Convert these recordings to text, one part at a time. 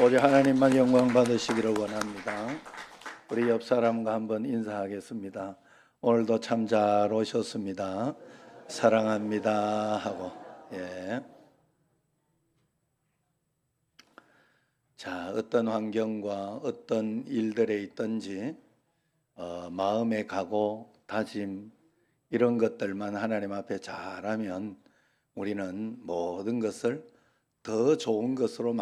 오직 하나님만 영광 받으시기를 원합니다. 우리 옆 사람과 한번 인사하겠습니다. 오늘도 참 잘 오셨습니다. 사랑합니다 하고. 예. 자, 어떤 환경과 어떤 일들에 있든지 마음의 각오, 다짐 이런 것들만 하나님 앞에 잘하면 우리는 모든 것을 더 좋은 것으로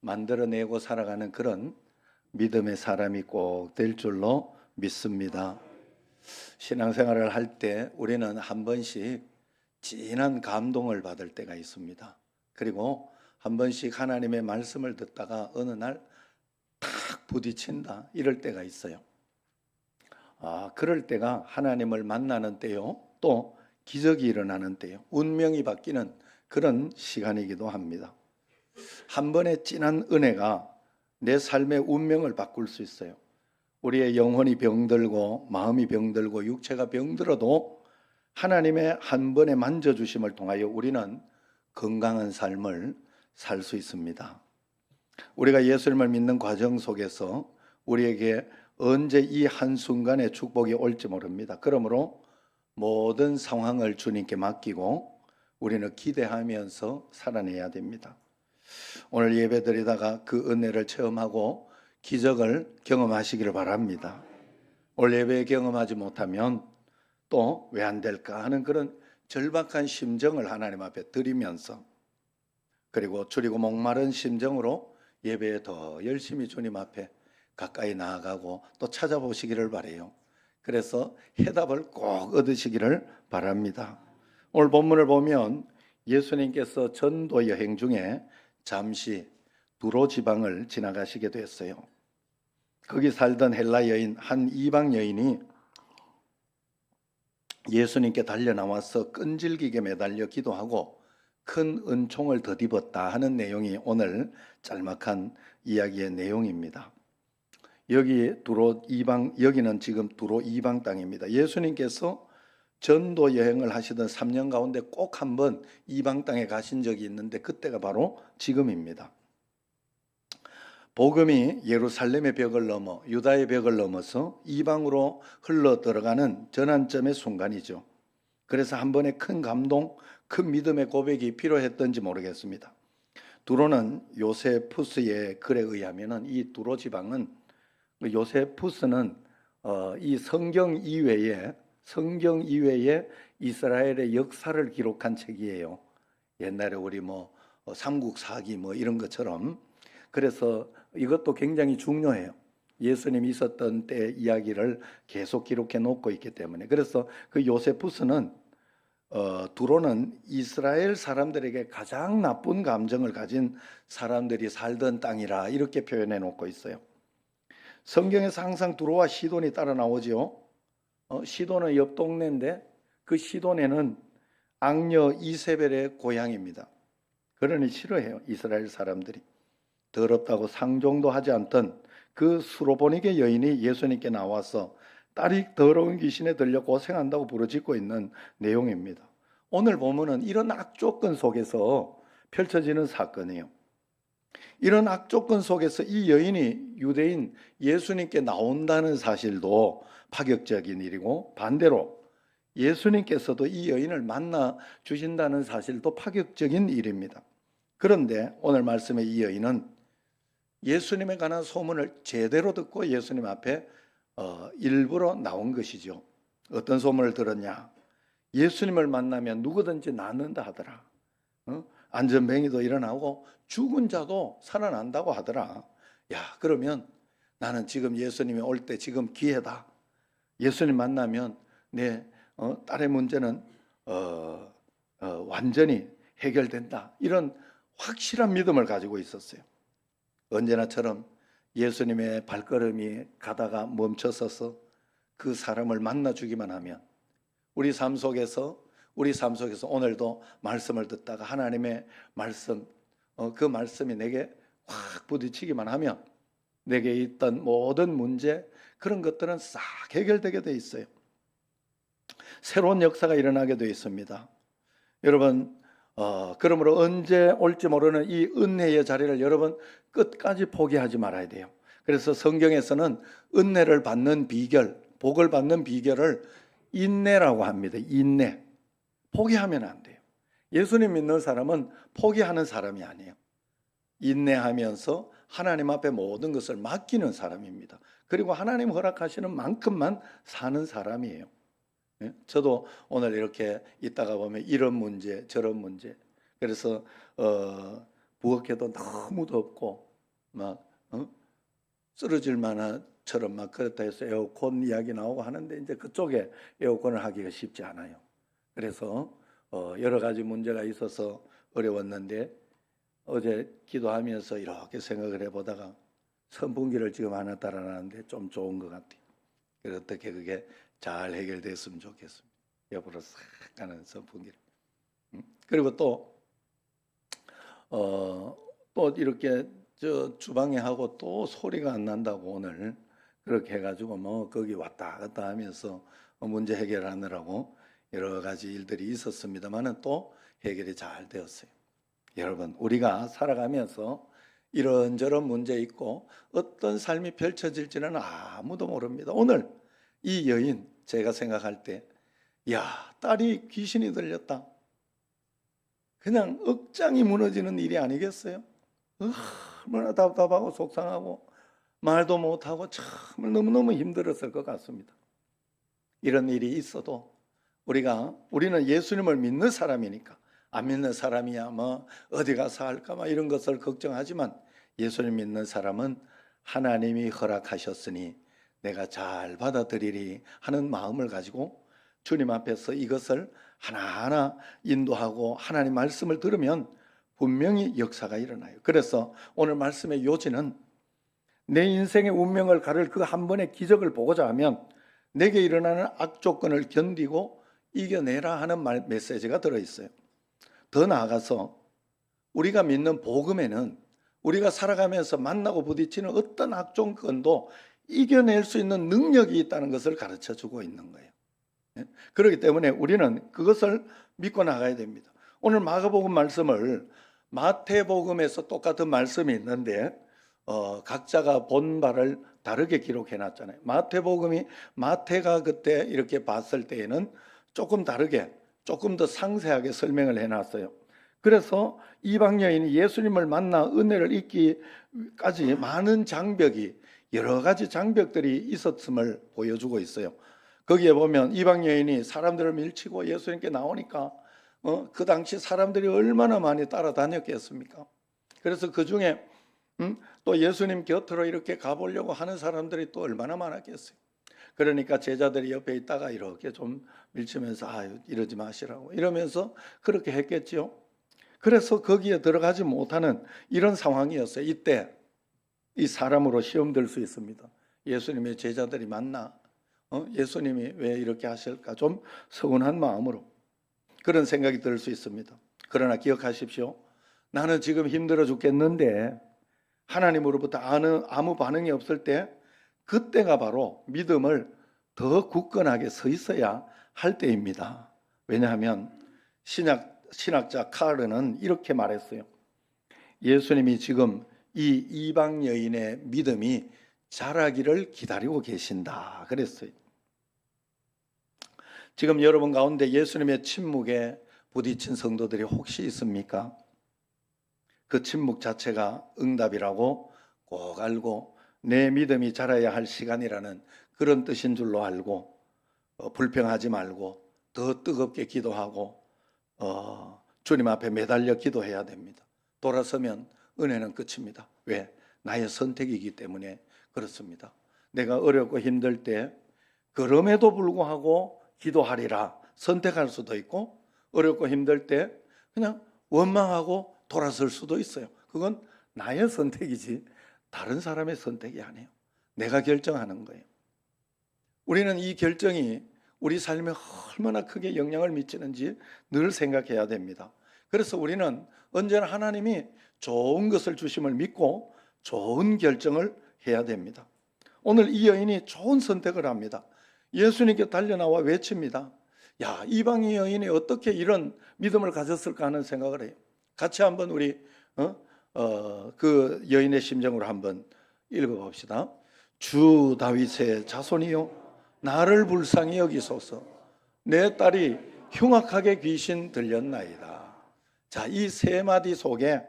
만들어내고 살아가는 그런 믿음의 사람이 꼭 될 줄로 믿습니다. 신앙생활을 할 때 우리는 한 번씩 진한 감동을 받을 때가 있습니다. 그리고 한 번씩 하나님의 말씀을 듣다가 어느 날 탁 부딪힌다 이럴 때가 있어요. 그럴 때가 하나님을 만나는 때요, 또 기적이 일어나는 때요, 운명이 바뀌는 그런 시간이기도 합니다. 한 번의 진한 은혜가 내 삶의 운명을 바꿀 수 있어요. 우리의 영혼이 병들고 마음이 병들고 육체가 병들어도 하나님의 한 번의 만져주심을 통하여 우리는 건강한 삶을 살 수 있습니다. 우리가 예수님을 믿는 과정 속에서 우리에게 언제 이 한순간의 축복이 올지 모릅니다. 그러므로 모든 상황을 주님께 맡기고 우리는 기대하면서 살아내야 됩니다. 오늘 예배 드리다가 그 은혜를 체험하고 기적을 경험하시기를 바랍니다. 오늘 예배에 경험하지 못하면 또 왜 안 될까 하는 그런 절박한 심정을 하나님 앞에 드리면서, 그리고 줄이고 목마른 심정으로 예배에 더 열심히 주님 앞에 가까이 나아가고 또 찾아보시기를 바라요. 그래서 해답을 꼭 얻으시기를 바랍니다. 오늘 본문을 보면 예수님께서 전도 여행 중에 잠시 두로 지방을 지나가시게 됐어요. 거기 살던 헬라 여인, 한 이방 여인이 예수님께 달려나와서 끈질기게 매달려 기도하고 큰 은총을 덧입었다 하는 내용이 오늘 짤막한 이야기의 내용입니다. 여기는 지금 두로 이방 땅입니다. 예수님께서 전도 여행을 하시던 3년 가운데 꼭 한번 이방 땅에 가신 적이 있는데 그때가 바로 지금입니다. 복음이 예루살렘의 벽을 넘어 유다의 벽을 넘어서 이방으로 흘러 들어가는 전환점의 순간이죠. 그래서 한 번의 큰 감동, 큰 믿음의 고백이 필요했던지 모르겠습니다. 두로는 요세푸스의 글에 의하면 이 두로 지방은, 요세푸스는 이 성경 이외에 이스라엘의 역사를 기록한 책이에요. 옛날에 우리 삼국사기 이런 것처럼. 그래서 이것도 굉장히 중요해요. 예수님이 있었던 때 이야기를 계속 기록해 놓고 있기 때문에. 그래서 그 요세푸스는 두로는 이스라엘 사람들에게 가장 나쁜 감정을 가진 사람들이 살던 땅이라 이렇게 표현해 놓고 있어요. 성경에서 항상 두로와 시돈이 따라 나오죠. 시돈은 옆 동네인데 그 시돈에는 악녀 이세벨의 고향입니다. 그러니 싫어해요, 이스라엘 사람들이. 더럽다고 상종도 하지 않던 그 수로보니게 여인이 예수님께 나와서 딸이 더러운 귀신에 들려 고생한다고 부르짖고 있는 내용입니다. 오늘 보면은 이런 악조건 속에서 펼쳐지는 사건이에요. 이런 악조건 속에서 이 여인이 유대인 예수님께 나온다는 사실도 파격적인 일이고, 반대로 예수님께서도 이 여인을 만나 주신다는 사실도 파격적인 일입니다. 그런데 오늘 말씀의 이 여인은 예수님에 관한 소문을 제대로 듣고 예수님 앞에 일부러 나온 것이죠. 어떤 소문을 들었냐? 예수님을 만나면 누구든지 낫는다 하더라. 안전뱅이도 일어나고 죽은 자도 살아난다고 하더라. 야, 그러면 나는 지금 예수님이 올 때 지금 기회다. 예수님 만나면 내 딸의 문제는 완전히 해결된다. 이런 확실한 믿음을 가지고 있었어요. 언제나처럼 예수님의 발걸음이 가다가 멈춰서서 그 사람을 만나주기만 하면 우리 삶 속에서 오늘도 말씀을 듣다가 하나님의 말씀, 그 말씀이 내게 확 부딪히기만 하면 내게 있던 모든 문제, 그런 것들은 싹 해결되게 돼 있어요. 새로운 역사가 일어나게 돼 있습니다. 여러분, 그러므로 언제 올지 모르는 이 은혜의 자리를 여러분 끝까지 포기하지 말아야 돼요. 그래서 성경에서는 은혜를 받는 비결, 복을 받는 비결을 인내라고 합니다. 인내. 포기하면 안 돼요. 예수님 믿는 사람은 포기하는 사람이 아니에요. 인내하면서 하나님 앞에 모든 것을 맡기는 사람입니다. 그리고 하나님 허락하시는 만큼만 사는 사람이에요. 저도 오늘 이렇게 있다가 보면 이런 문제 저런 문제, 그래서 부엌에도 너무 덥고 막 쓰러질 만한처럼 막 그렇다 해서 에어컨 이야기 나오고 하는데 이제 그쪽에 에어컨을 하기가 쉽지 않아요. 그래서 여러 가지 문제가 있어서 어려웠는데 어제 기도하면서 이렇게 생각을 해보다가 선풍기를 지금 하나 달아놨는데 좀 좋은 것 같아요. 그래서 어떻게 그게 잘 해결됐으면 좋겠습니다. 옆으로 싹 가는 선풍기를. 그리고 또 이렇게 저 주방에 하고 또 소리가 안 난다고 오늘 그렇게 해가지고 뭐 거기 왔다 갔다 하면서 문제 해결하느라고 여러 가지 일들이 있었습니다만은 또 해결이 잘 되었어요. 여러분, 우리가 살아가면서 이런저런 문제 있고 어떤 삶이 펼쳐질지는 아무도 모릅니다. 오늘 이 여인, 제가 생각할 때, 야, 딸이 귀신이 들렸다. 그냥 억장이 무너지는 일이 아니겠어요? 얼마나 답답하고 속상하고 말도 못하고 참 너무너무 힘들었을 것 같습니다. 이런 일이 있어도 우리는 예수님을 믿는 사람이니까, 안 믿는 사람이야 뭐 어디 가서 할까 막 이런 것을 걱정하지만, 예수님 믿는 사람은 하나님이 허락하셨으니 내가 잘 받아들이리 하는 마음을 가지고 주님 앞에서 이것을 하나하나 인도하고 하나님 말씀을 들으면 분명히 역사가 일어나요. 그래서 오늘 말씀의 요지는 내 인생의 운명을 가를 그 한 번의 기적을 보고자 하면 내게 일어나는 악조건을 견디고 이겨내라 하는 메시지가 들어있어요. 더 나아가서 우리가 믿는 복음에는 우리가 살아가면서 만나고 부딪히는 어떤 악조건도 이겨낼 수 있는 능력이 있다는 것을 가르쳐주고 있는 거예요. 그렇기 때문에 우리는 그것을 믿고 나가야 됩니다. 오늘 마가복음 말씀을 마태복음에서 똑같은 말씀이 있는데 각자가 본 바를 다르게 기록해 놨잖아요. 마태가 그때 이렇게 봤을 때에는 조금 다르게, 조금 더 상세하게 설명을 해놨어요. 그래서 이방 여인이 예수님을 만나 은혜를 잊기까지 많은 장벽이, 여러 가지 장벽들이 있었음을 보여주고 있어요. 거기에 보면 이방 여인이 사람들을 밀치고 예수님께 나오니까 그 당시 사람들이 얼마나 많이 따라다녔겠습니까? 그래서 그 중에 또 예수님 곁으로 이렇게 가보려고 하는 사람들이 또 얼마나 많았겠어요. 그러니까 제자들이 옆에 있다가 이렇게 좀 밀치면서 이러지 마시라고 이러면서 그렇게 했겠죠. 그래서 거기에 들어가지 못하는 이런 상황이었어요. 이때 이 사람으로 시험 들 수 있습니다. 예수님의 제자들이 만나 예수님이 왜 이렇게 하실까, 좀 서운한 마음으로 그런 생각이 들 수 있습니다. 그러나 기억하십시오. 나는 지금 힘들어 죽겠는데 하나님으로부터 아무 반응이 없을 때, 그때가 바로 믿음을 더 굳건하게 서 있어야 할 때입니다. 왜냐하면 신학자 카르는 이렇게 말했어요. 예수님이 지금 이 이방 여인의 믿음이 자라기를 기다리고 계신다 그랬어요. 지금 여러분 가운데 예수님의 침묵에 부딪힌 성도들이 혹시 있습니까? 그 침묵 자체가 응답이라고 꼭 알고 내 믿음이 자라야 할 시간이라는 그런 뜻인 줄로 알고 불평하지 말고 더 뜨겁게 기도하고 주님 앞에 매달려 기도해야 됩니다. 돌아서면 은혜는 끝입니다. 왜? 나의 선택이기 때문에 그렇습니다. 내가 어렵고 힘들 때 그럼에도 불구하고 기도하리라 선택할 수도 있고, 어렵고 힘들 때 그냥 원망하고 돌아설 수도 있어요. 그건 나의 선택이지 다른 사람의 선택이 아니에요. 내가 결정하는 거예요. 우리는 이 결정이 우리 삶에 얼마나 크게 영향을 미치는지 늘 생각해야 됩니다. 그래서 우리는 언제나 하나님이 좋은 것을 주심을 믿고 좋은 결정을 해야 됩니다. 오늘 이 여인이 좋은 선택을 합니다. 예수님께 달려나와 외칩니다. 야, 이방인 여인이 어떻게 이런 믿음을 가졌을까 하는 생각을 해요. 같이 한번 우리 그 여인의 심정으로 한번 읽어봅시다. 주 다윗의 자손이요, 나를 불쌍히 여기소서. 내 딸이 흉악하게 귀신 들렸나이다. 자, 이 세 마디 속에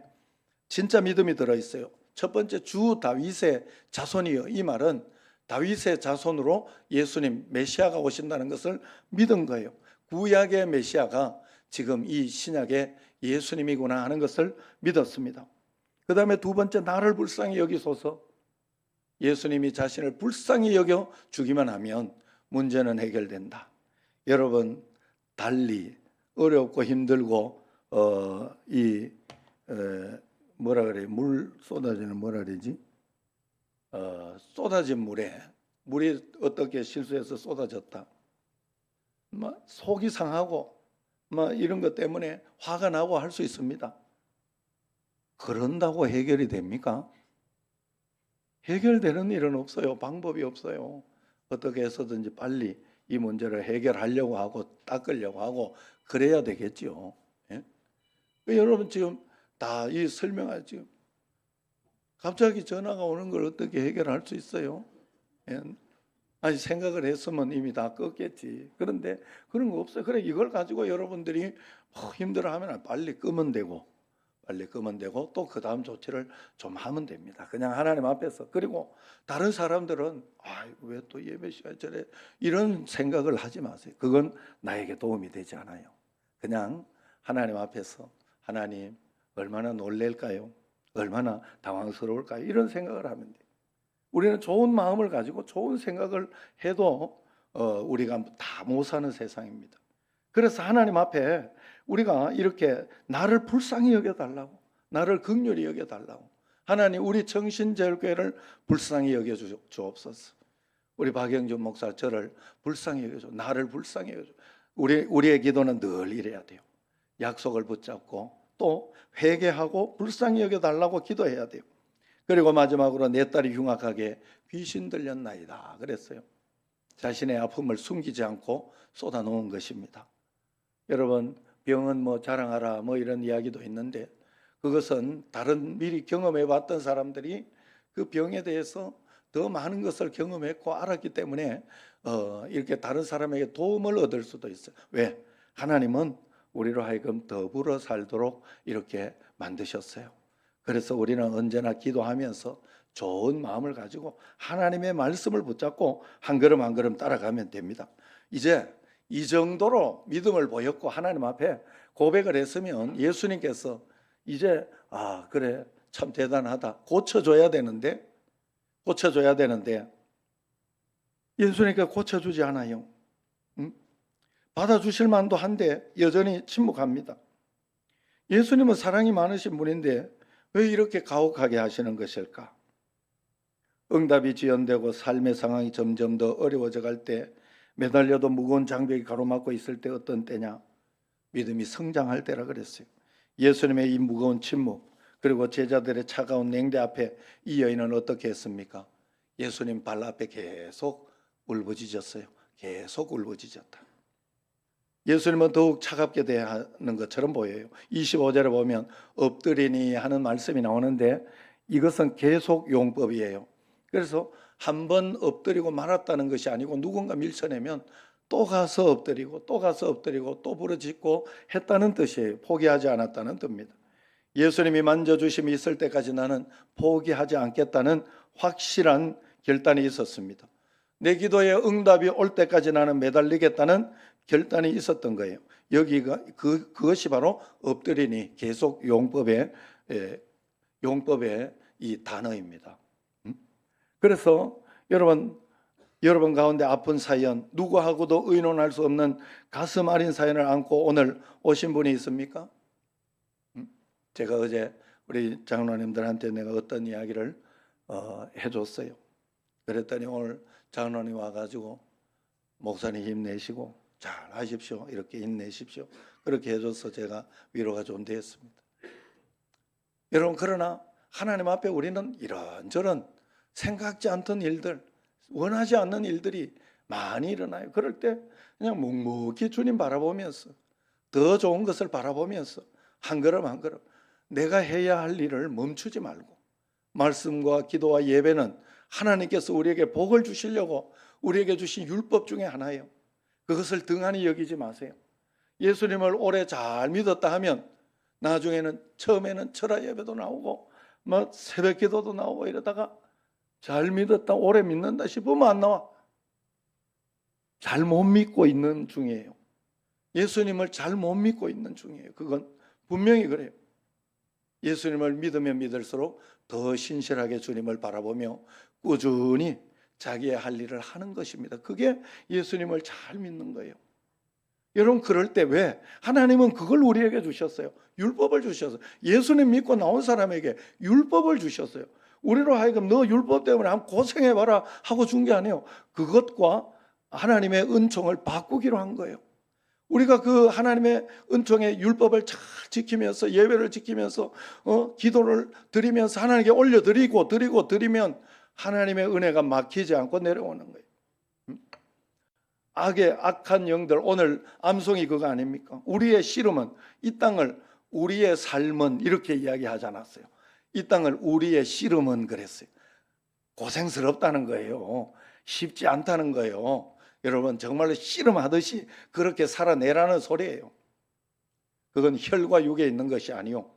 진짜 믿음이 들어있어요. 첫 번째, 주 다윗의 자손이요. 이 말은 다윗의 자손으로 예수님 메시아가 오신다는 것을 믿은 거예요. 구약의 메시아가 지금 이 신약의 예수님이구나 하는 것을 믿었습니다. 그 다음에 두 번째, 나를 불쌍히 여기소서. 예수님이 자신을 불쌍히 여겨 주기만 하면 문제는 해결된다. 여러분, 달리 어렵고 힘들고 뭐라 그래, 물 쏟아지는 뭐라 그러지? 쏟아진 물이 어떻게 실수해서 쏟아졌다. 속이 상하고 이런 것 때문에 화가 나고 할 수 있습니다. 그런다고 해결이 됩니까? 해결되는 일은 없어요. 방법이 없어요. 어떻게 해서든지 빨리 이 문제를 해결하려고 하고 닦으려고 하고 그래야 되겠죠. 예? 여러분 지금 다 이 설명하지. 갑자기 전화가 오는 걸 어떻게 해결할 수 있어요? 예? 아니, 생각을 했으면 이미 다 껐겠지. 그런데 그런 거 없어요. 그래, 이걸 가지고 여러분들이 힘들어하면 빨리 끄면 되고 또 그 다음 조치를 좀 하면 됩니다. 그냥 하나님 앞에서. 그리고 다른 사람들은 왜 또 예배 시간 저래 이런 생각을 하지 마세요. 그건 나에게 도움이 되지 않아요. 그냥 하나님 앞에서 하나님 얼마나 놀랄까요? 얼마나 당황스러울까요? 이런 생각을 하면 돼요. 우리는 좋은 마음을 가지고 좋은 생각을 해도 우리가 다 못 사는 세상입니다. 그래서 하나님 앞에 우리가 이렇게 나를 불쌍히 여겨달라고, 나를 긍휼히 여겨달라고, 하나님 우리 정신제일교회를 불쌍히 여겨주옵소서. 우리 박영준 목사 저를 불쌍히 여겨줘, 나를 불쌍히 여겨줘. 우리의 기도는 늘 이래야 돼요. 약속을 붙잡고 또 회개하고 불쌍히 여겨달라고 기도해야 돼요. 그리고 마지막으로 내 딸이 흉악하게 귀신 들렸나이다 그랬어요. 자신의 아픔을 숨기지 않고 쏟아놓은 것입니다. 여러분, 병은 자랑하라 이런 이야기도 있는데, 그것은 다른 미리 경험해 봤던 사람들이 그 병에 대해서 더 많은 것을 경험했고 알았기 때문에 이렇게 다른 사람에게 도움을 얻을 수도 있어요. 왜? 하나님은 우리로 하여금 더불어 살도록 이렇게 만드셨어요. 그래서 우리는 언제나 기도하면서 좋은 마음을 가지고 하나님의 말씀을 붙잡고 한 걸음 한 걸음 따라가면 됩니다. 이제 이 정도로 믿음을 보였고 하나님 앞에 고백을 했으면 예수님께서 이제 그래 참 대단하다, 고쳐줘야 되는데 예수님께서 고쳐주지 않아요. 받아주실 만도 한데 여전히 침묵합니다. 예수님은 사랑이 많으신 분인데 왜 이렇게 가혹하게 하시는 것일까? 응답이 지연되고 삶의 상황이 점점 더 어려워져 갈 때, 매달려도 무거운 장벽이 가로막고 있을 때 어떤 때냐? 믿음이 성장할 때라 그랬어요. 예수님의 이 무거운 침묵, 그리고 제자들의 차가운 냉대 앞에 이 여인은 어떻게 했습니까? 예수님 발 앞에 계속 울부짖었어요. 계속 울부짖었다. 예수님은 더욱 차갑게 대하는 것처럼 보여요. 25절에 보면 엎드리니 하는 말씀이 나오는데 이것은 계속 용법이에요. 그래서 한 번 엎드리고 말았다는 것이 아니고 누군가 밀쳐내면 또 가서 엎드리고 또 가서 엎드리고 또 부르짖고 했다는 뜻이에요. 포기하지 않았다는 뜻입니다. 예수님이 만져주심이 있을 때까지 나는 포기하지 않겠다는 확실한 결단이 있었습니다. 내 기도에 응답이 올 때까지 나는 매달리겠다는 결단이 있었던 거예요. 여기가 그것이 바로 엎드리니 계속 용법의 이 단어입니다. 그래서 여러분 가운데 아픈 사연, 누구하고도 의논할 수 없는 가슴 아린 사연을 안고 오늘 오신 분이 있습니까? 제가 어제 우리 장로님들한테 내가 어떤 이야기를 해줬어요. 그랬더니 오늘 장로님 와가지고 목사님 힘내시고 잘 하십시오, 이렇게 힘내십시오, 그렇게 해줘서 제가 위로가 좀 됐습니다. 여러분, 그러나 하나님 앞에 우리는 이런저런 생각지 않던 일들, 원하지 않는 일들이 많이 일어나요. 그럴 때 그냥 묵묵히 주님 바라보면서 더 좋은 것을 바라보면서 한 걸음 한 걸음 내가 해야 할 일을 멈추지 말고 말씀과 기도와 예배는 하나님께서 우리에게 복을 주시려고 우리에게 주신 율법 중에 하나예요. 그것을 등한히 여기지 마세요. 예수님을 오래 잘 믿었다 하면 나중에는 처음에는 철야 예배도 나오고 뭐 새벽 기도도 나오고 이러다가 잘 믿었다 오래 믿는다 싶으면 안 나와. 잘 못 믿고 있는 중이에요. 예수님을 잘 못 믿고 있는 중이에요. 그건 분명히 그래요. 예수님을 믿으면 믿을수록 더 신실하게 주님을 바라보며 꾸준히 자기의 할 일을 하는 것입니다. 그게 예수님을 잘 믿는 거예요. 여러분 그럴 때 왜? 하나님은 그걸 우리에게 주셨어요. 율법을 주셨어요. 예수님 믿고 나온 사람에게 율법을 주셨어요. 우리로 하여금 너 율법 때문에 한번 고생해봐라 하고 준 게 아니에요. 그것과 하나님의 은총을 바꾸기로 한 거예요. 우리가 그 하나님의 은총의 율법을 잘 지키면서 예배를 지키면서 기도를 드리면서 하나님께 올려드리면 하나님의 은혜가 막히지 않고 내려오는 거예요. 악한 영들 오늘 암송이 그거 아닙니까? 우리의 씨름은 이 땅을 우리의 삶은 이렇게 이야기하지 않았어요. 이 땅을 우리의 씨름은 그랬어요. 고생스럽다는 거예요. 쉽지 않다는 거예요. 여러분 정말로 씨름하듯이 그렇게 살아내라는 소리예요. 그건 혈과 육에 있는 것이 아니요.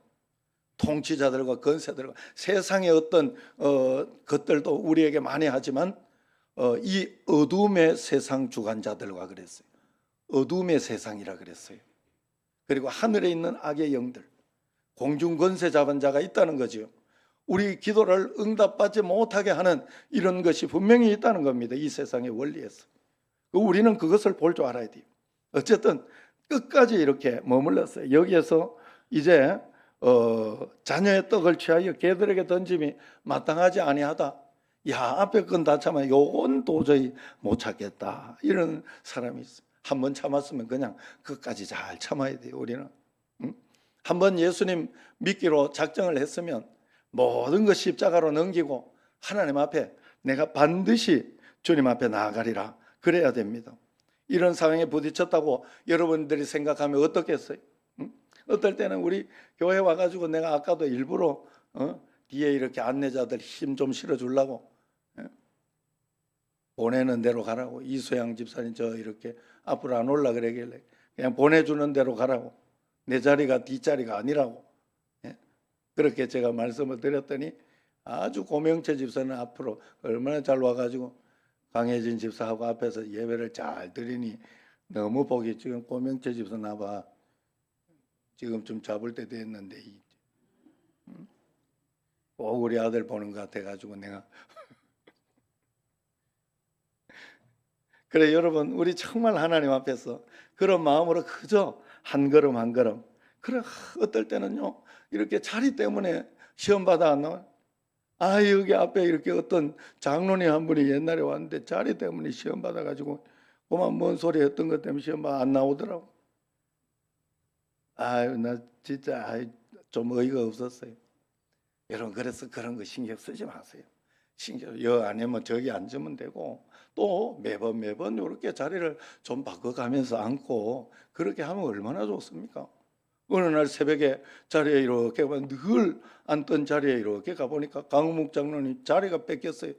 통치자들과 권세들과 세상의 어떤 것들도 우리에게 많이 하지만 이 어둠의 세상 주관자들과 그랬어요. 어둠의 세상이라 그랬어요. 그리고 하늘에 있는 악의 영들, 공중 권세 잡은 자가 있다는 거죠. 우리 기도를 응답받지 못하게 하는 이런 것이 분명히 있다는 겁니다. 이 세상의 원리에서. 우리는 그것을 볼 줄 알아야 돼요. 어쨌든 끝까지 이렇게 머물렀어요. 여기에서 이제 자녀의 떡을 취하여 개들에게 던짐이 마땅하지 아니하다. 야, 앞에 건 다 참아. 요건 도저히 못 참겠다. 이런 사람이 있어요. 한번 참았으면 그냥 끝까지 잘 참아야 돼요. 우리는. 한번 예수님 믿기로 작정을 했으면 모든 것 십자가로 넘기고 하나님 앞에 내가 반드시 주님 앞에 나아가리라. 그래야 됩니다. 이런 상황에 부딪혔다고 여러분들이 생각하면 어떻겠어요? 어떨 때는 우리 교회 와가지고 내가 아까도 일부러 뒤에 이렇게 안내자들 힘 좀 실어주려고 보내는 대로 가라고. 이소양 집사님 저 이렇게 앞으로 안 올라 그러길래 그냥 보내주는 대로 가라고. 내 자리가 뒷자리가 아니라고. 그렇게 제가 말씀을 드렸더니 아주 고명채 집사는 앞으로 얼마나 잘 와가지고 강혜진 집사하고 앞에서 예배를 잘 드리니 너무 보기 지금 고명채 집사 나봐. 지금 좀 잡을 때 됐는데 꼭 우리 아들 보는 것 같아가지고 내가 그래 여러분 우리 정말 하나님 앞에서 그런 마음으로 그저 한 걸음 한 걸음 그래 어떨 때는요 이렇게 자리 때문에 시험 받아 안 나와요. 여기 앞에 이렇게 어떤 장로님 한 분이 옛날에 왔는데 자리 때문에 시험 받아가지고 그만 뭔 소리 했던 것 때문에 시험 받아 안 나오더라고. 나 진짜 좀 어이가 없었어요. 여러분 그래서 그런 거 신경 쓰지 마세요. 여 아니면 저기 앉으면 되고 또 매번 이렇게 자리를 좀 바꿔가면서 앉고 그렇게 하면 얼마나 좋습니까? 어느 날 새벽에 자리에 이렇게 늘 앉던 자리에 이렇게 가보니까 강우묵 장로님 자리가 뺏겼어요.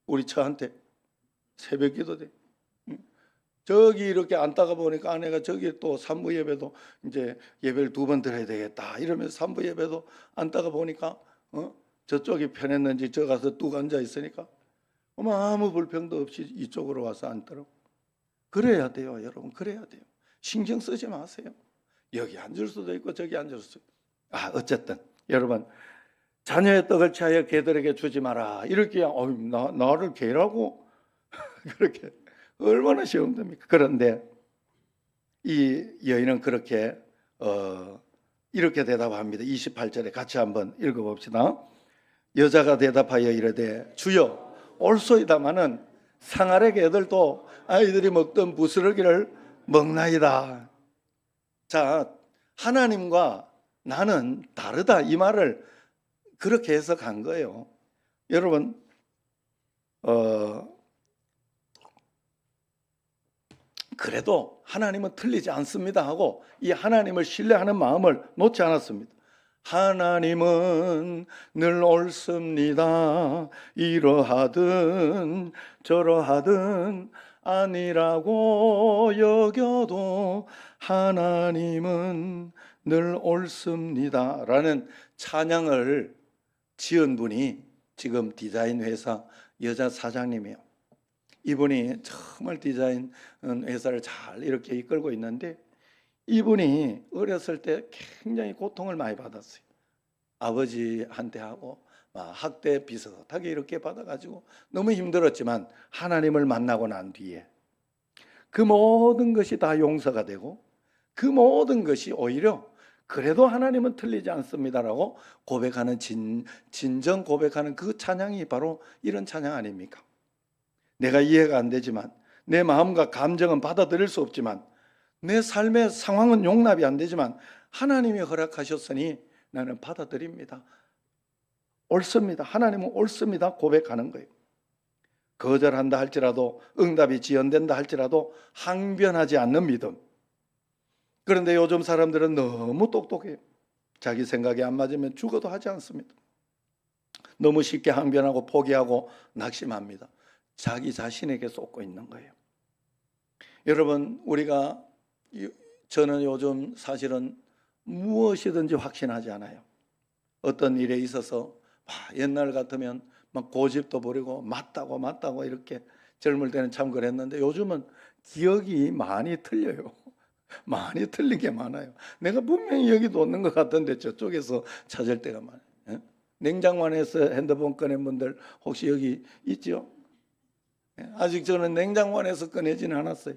우리 처한테 새벽 기도 때 저기 이렇게 앉다가 보니까 아내가 저기 또 산부 예배도 이제 예배를 2번 드려야 되겠다 이러면서 산부 예배도 앉다가 보니까 저쪽이 편했는지 저 가서 뚝 앉아 있으니까 아무 불평도 없이 이쪽으로 와서 앉더라고. 그래야 돼요 여러분. 그래야 돼요. 신경 쓰지 마세요. 여기 앉을 수도 있고 저기 앉을 수도 있고. 어쨌든 여러분 자녀의 떡을 취하여 개들에게 주지 마라. 이렇게 나를 개라고 그렇게 얼마나 시험 됩니까? 그런데 이 여인은 그렇게 이렇게 대답합니다. 28절에 같이 한번 읽어봅시다. 여자가 대답하여 이르되 주여 옳소이다마는 상아래 개들도 아이들이 먹던 부스러기를 먹나이다. 자, 하나님과 나는 다르다 이 말을 그렇게 해석한 거예요. 여러분 그래도 하나님은 틀리지 않습니다 하고 이 하나님을 신뢰하는 마음을 놓지 않았습니다. 하나님은 늘 옳습니다. 이러하든 저러하든 아니라고 여겨도 하나님은 늘 옳습니다 라는 찬양을 지은 분이 지금 디자인 회사 여자 사장님이에요. 이분이 정말 디자인 회사를 잘 이렇게 이끌고 있는데 이분이 어렸을 때 굉장히 고통을 많이 받았어요. 아버지한테 하고 학대 비슷하게 이렇게 받아가지고 너무 힘들었지만 하나님을 만나고 난 뒤에 그 모든 것이 다 용서가 되고 그 모든 것이 오히려 그래도 하나님은 틀리지 않습니다라고 고백하는 진정 고백하는 그 찬양이 바로 이런 찬양 아닙니까? 내가 이해가 안 되지만 내 마음과 감정은 받아들일 수 없지만 내 삶의 상황은 용납이 안 되지만 하나님이 허락하셨으니 나는 받아들입니다. 옳습니다. 하나님은 옳습니다. 고백하는 거예요. 거절한다 할지라도 응답이 지연된다 할지라도 항변하지 않는 믿음. 그런데 요즘 사람들은 너무 똑똑해요. 자기 생각에 안 맞으면 죽어도 하지 않습니다. 너무 쉽게 항변하고 포기하고 낙심합니다. 자기 자신에게 쏟고 있는 거예요. 여러분, 저는 요즘 사실은 무엇이든지 확신하지 않아요. 어떤 일에 있어서 옛날 같으면 막 고집도 부리고 맞다고 이렇게 젊을 때는 참 그랬는데 요즘은 기억이 많이 틀려요. 많이 틀린 게 많아요. 내가 분명히 여기 놓는 것 같은데 저쪽에서 찾을 때가 많아요. 예? 냉장고 안에서 핸드폰 꺼낸 분들 혹시 여기 있죠? 예? 아직 저는 냉장고 안에서 꺼내지는 않았어요.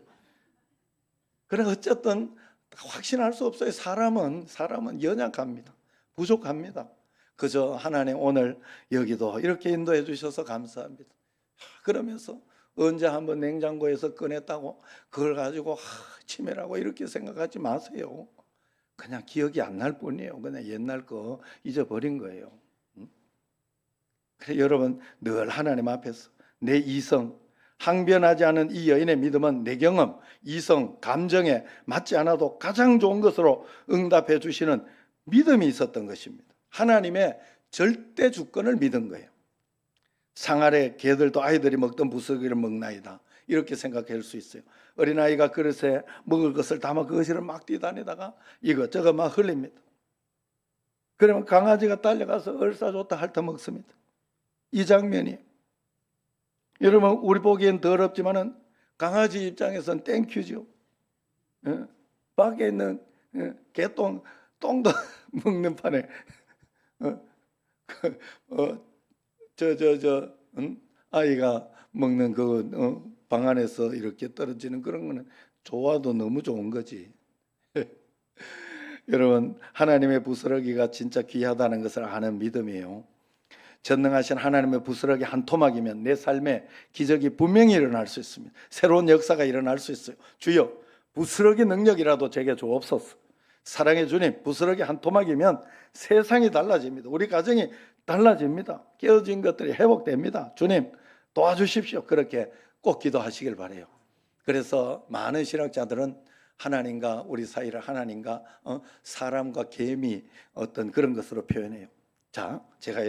그래 어쨌든 확신할 수 없어요. 사람은 연약합니다. 부족합니다. 그저 하나님 오늘 여기도 이렇게 인도해 주셔서 감사합니다. 그러면서 언제 한번 냉장고에서 꺼냈다고 그걸 가지고 치매라고 이렇게 생각하지 마세요. 그냥 기억이 안 날 뿐이에요. 그냥 옛날 거 잊어버린 거예요. 그래서 여러분 늘 하나님 앞에서 내 이성, 항변하지 않은 이 여인의 믿음은 내 경험, 이성, 감정에 맞지 않아도 가장 좋은 것으로 응답해 주시는 믿음이 있었던 것입니다. 하나님의 절대 주권을 믿은 거예요. 상아래 개들도 아이들이 먹던 부스러기를 먹나이다 이렇게 생각할 수 있어요. 어린아이가 그릇에 먹을 것을 담아 그 거실을 막 뛰다니다가 이것저것 막 흘립니다. 그러면 강아지가 달려가서 얼싸줬다 핥아 먹습니다. 이 장면이 여러분 우리 보기엔 더럽지만은 강아지 입장에서는 땡큐죠. 밖에 있는 개똥 똥도 먹는 판에 아이가 먹는 그 방 안에서 이렇게 떨어지는 그런 거는 좋아도 너무 좋은 거지. 여러분 하나님의 부스러기가 진짜 귀하다는 것을 아는 믿음이에요. 전능하신 하나님의 부스러기 한 토막이면 내 삶에 기적이 분명히 일어날 수 있습니다. 새로운 역사가 일어날 수 있어요. 주여 부스러기 능력이라도 제게 주옵소서. 사랑의 주님, 부스러기 한 토막이면 세상이 달라집니다. 우리 가정이 달라집니다. 깨어진 것들이 회복됩니다. 주님 도와주십시오. 그렇게 꼭 기도하시길 바라요. 그래서 많은 신학자들은 하나님과 우리 사이를 하나님과 사람과 개미 어떤 그런 것으로 표현해요. 자, 제가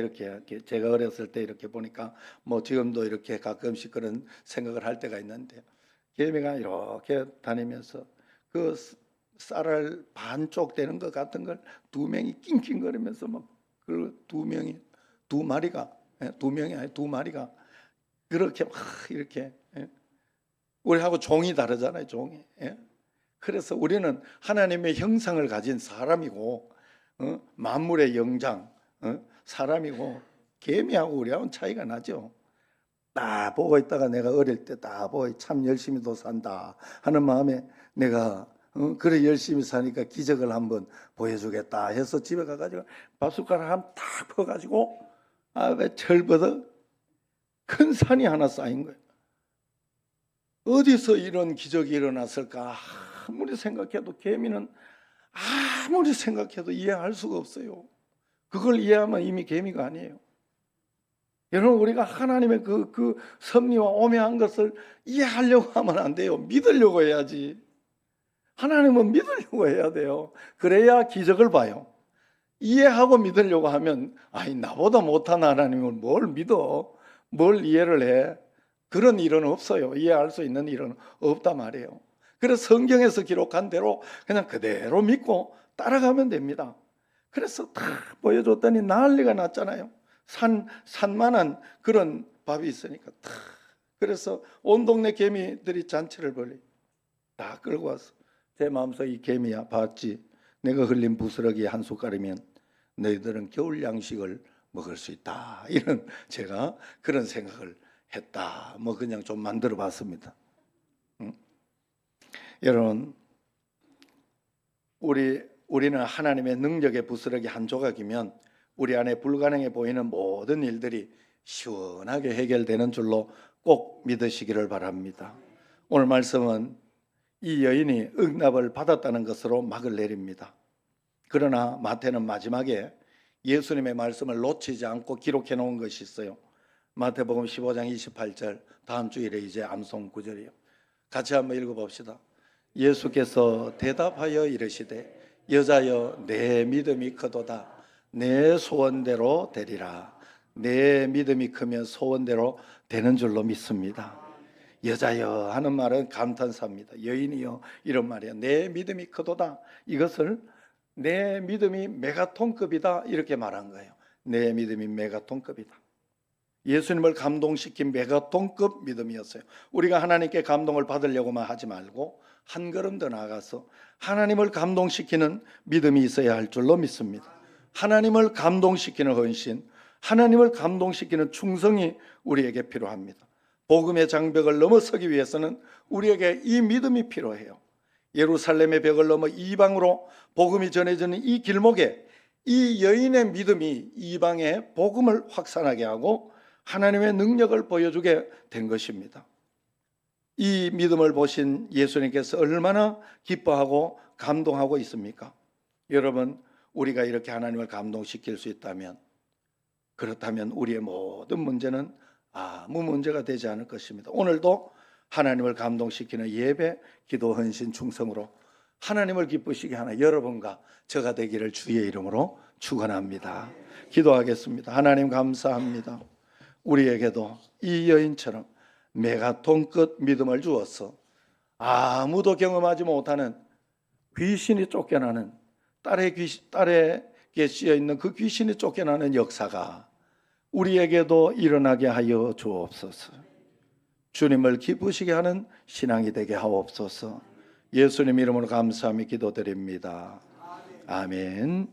제가 어렸을 때 이렇게 보니까 뭐 지금도 이렇게 가끔씩 그런 생각을 할 때가 있는데 개미가 이렇게 다니면서 그 쌀알 반쪽 되는 것 같은 걸 두 명이 낑낑거리면서 막 그 두 마리가 두 명이 아니 두 마리가 그렇게 막 이렇게 우리하고 종이 다르잖아요, 종이. 그래서 우리는 하나님의 형상을 가진 사람이고 만물의 영장 사람이고 개미하고 우리하고는 차이가 나죠. 딱 보고 있다가 내가 어릴 때 딱 보고 참 열심히도 산다 하는 마음에 내가 그래 열심히 사니까 기적을 한번 보여주겠다 해서 집에 가가지고 밥숟가락 한 탁 퍼가지고 왜 철버덕 큰 산이 하나 쌓인 거예요. 어디서 이런 기적이 일어났을까 아무리 생각해도 개미는 아무리 생각해도 이해할 수가 없어요. 그걸 이해하면 이미 개미가 아니에요. 여러분, 우리가 하나님의 그 섭리와 오묘한 것을 이해하려고 하면 안 돼요. 믿으려고 해야지. 하나님은 믿으려고 해야 돼요. 그래야 기적을 봐요. 이해하고 믿으려고 하면, 아니, 나보다 못한 하나님을 뭘 믿어? 뭘 이해를 해? 그런 일은 없어요. 이해할 수 있는 일은 없단 말이에요. 그래서 성경에서 기록한 대로 그냥 그대로 믿고 따라가면 됩니다. 그래서 다 보여줬더니 난리가 났잖아요. 산만한 그런 밥이 있으니까 다. 그래서 온 동네 개미들이 잔치를 벌리. 다 끌고 와서 제 마음속에 이 개미야, 봤지? 내가 흘린 부스러기 한 숟갈이면 너희들은 겨울 양식을 먹을 수 있다. 이런 제가 그런 생각을 했다. 뭐 그냥 좀 만들어 봤습니다. 여러분, 우리는 하나님의 능력의 부스러기 한 조각이면 우리 안에 불가능해 보이는 모든 일들이 시원하게 해결되는 줄로 꼭 믿으시기를 바랍니다. 오늘 말씀은 이 여인이 응답을 받았다는 것으로 막을 내립니다. 그러나 마태는 마지막에 예수님의 말씀을 놓치지 않고 기록해 놓은 것이 있어요. 마태복음 15장 28절, 다음 주일에 이제 암송 구절이에요. 같이 한번 읽어봅시다. 예수께서 대답하여 이르시되 여자여 내 믿음이 크도다. 내 소원대로 되리라. 내 믿음이 크면 소원대로 되는 줄로 믿습니다. 여자여 하는 말은 감탄사입니다. 여인이여 이런 말이야. 내 믿음이 크도다. 이것을 내 믿음이 메가톤급이다 이렇게 말한 거예요. 내 믿음이 메가톤급이다. 예수님을 감동시킨 메가톤급 믿음이었어요. 우리가 하나님께 감동을 받으려고만 하지 말고 한 걸음 더 나아가서 하나님을 감동시키는 믿음이 있어야 할 줄로 믿습니다. 하나님을 감동시키는 헌신, 하나님을 감동시키는 충성이 우리에게 필요합니다. 복음의 장벽을 넘어서기 위해서는 우리에게 이 믿음이 필요해요. 예루살렘의 벽을 넘어 이방으로 복음이 전해지는 이 길목에 이 여인의 믿음이 이방의 복음을 확산하게 하고 하나님의 능력을 보여주게 된 것입니다. 이 믿음을 보신 예수님께서 얼마나 기뻐하고 감동하고 있습니까? 여러분, 우리가 이렇게 하나님을 감동시킬 수 있다면, 그렇다면 우리의 모든 문제는 아무 문제가 되지 않을 것입니다. 오늘도 하나님을 감동시키는 예배, 기도, 헌신, 충성으로 하나님을 기쁘시게 하는 여러분과 저가 되기를 주의 이름으로 축원합니다. 기도하겠습니다. 하나님 감사합니다. 우리에게도 이 여인처럼 메가톤급 믿음을 주어서 아무도 경험하지 못하는 귀신이 쫓겨나는 딸에게 씌어있는 그 귀신이 쫓겨나는 역사가 우리에게도 일어나게 하여 주옵소서. 주님을 기쁘시게 하는 신앙이 되게 하옵소서. 예수님 이름으로 감사하며 기도드립니다. 아멘.